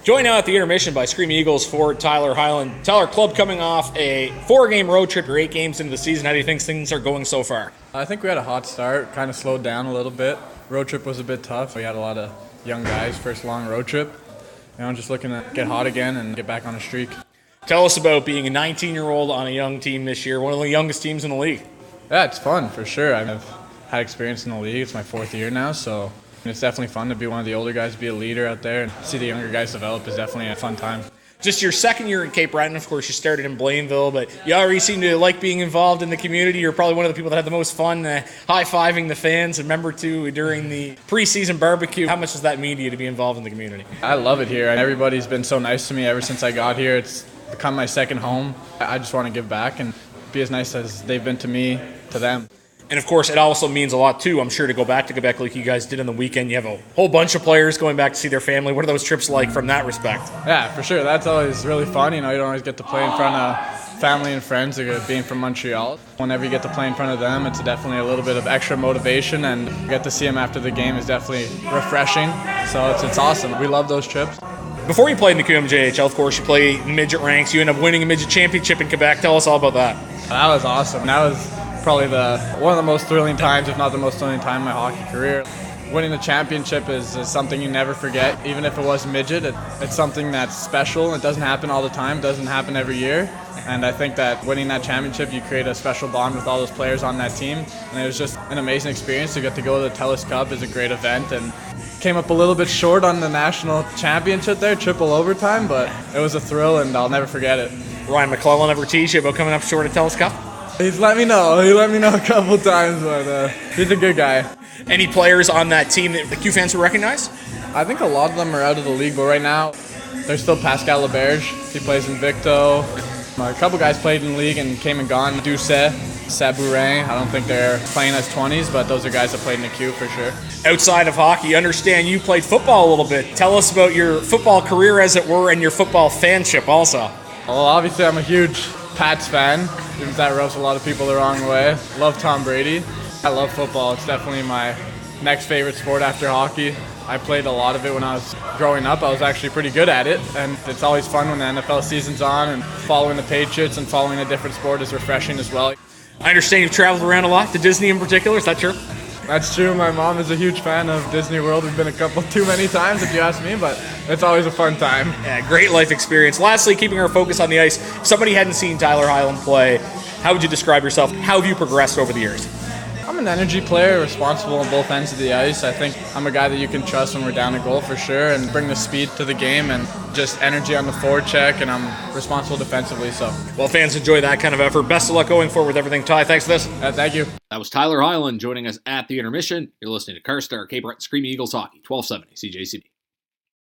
Joined now at the intermission by Screaming Eagles forward Tyler Hylland. Tyler, club coming off a 4-game road trip. You're 8 games into the season. How do you think things are going so far? I think we had a hot start, kind of slowed down a little bit. Road trip was a bit tough. We had a lot of young guys, first long road trip. Just looking to get hot again and get back on a streak. Tell us about being a 19-year-old on a young team this year, one of the youngest teams in the league. Yeah, it's fun for sure. I've had experience in the league. It's my 4th year now, so it's definitely fun to be one of the older guys, be a leader out there, and see the younger guys develop is definitely a fun time. Just your 2nd year in Cape Breton. Of course, you started in Blainville, but you already seem to like being involved in the community. You're probably one of the people that had the most fun high-fiving the fans. And remember, too, during the preseason barbecue, how much does that mean to you to be involved in the community? I love it here. Everybody's been so nice to me ever since I got here. It's become my second home. I just want to give back and be as nice as they've been to me, to them. And, of course, it also means a lot, too, I'm sure, to go back to Quebec like you guys did on the weekend. You have a whole bunch of players going back to see their family. What are those trips like from that respect? Yeah, for sure. That's always really fun. You don't always get to play in front of family and friends, being from Montreal. Whenever you get to play in front of them, it's definitely a little bit of extra motivation, and get to see them after the game is definitely refreshing. So it's awesome. We love those trips. Before you played in the QMJHL, of course, you play midget ranks. You end up winning a midget championship in Quebec. Tell us all about that. That was awesome. That was probably one of the most thrilling times, if not the most thrilling time in my hockey career. Winning the championship is something you never forget. Even if it was midget, it's something that's special. It doesn't happen all the time. It doesn't happen every year. And I think that winning that championship, you create a special bond with all those players on that team. And it was just an amazing experience to get to go to the TELUS Cup. It's a great event, and came up a little bit short on the national championship there, triple overtime, but it was a thrill, and I'll never forget it. Ryan McClellan ever tease you about coming up short at TELUS Cup? He's let me know. He let me know a couple times, but he's a good guy. Any players on that team that the Q fans would recognize? I think a lot of them are out of the league, but right now there's still Pascal Laberge. He plays in Victo. A couple guys played in the league and came and gone. Doucet, Sabourin. I don't think they're playing as 20s, but those are guys that played in the Q for sure. Outside of hockey, understand you played football a little bit. Tell us about your football career, as it were, and your football fanship also. Well, obviously I'm a huge Pats fan, even if that rubs a lot of people the wrong way. Love Tom Brady. I love football. It's definitely my next favorite sport after hockey. I played a lot of it when I was growing up. I was actually pretty good at it, and it's always fun when the NFL season's on, and following the Patriots and following a different sport is refreshing as well. I understand you've traveled around a lot, to Disney in particular. Is that true? That's true. My mom is a huge fan of Disney World. We've been a couple too many times, if you ask me, but it's always a fun time. Yeah, great life experience. Lastly, keeping our focus on the ice, if somebody hadn't seen Tyler Hylland play, how would you describe yourself? How have you progressed over the years? I'm an energy player, responsible on both ends of the ice. I think I'm a guy that you can trust when we're down a goal for sure, and bring the speed to the game and just energy on the forward check, and I'm responsible defensively. So, well, fans enjoy that kind of effort. Best of luck going forward with everything. Ty, thanks for this. Thank you. That was Tyler Hylland joining us at the intermission. You're listening to Carstar Cape Breton Screaming Eagles Hockey, 1270 CJCB.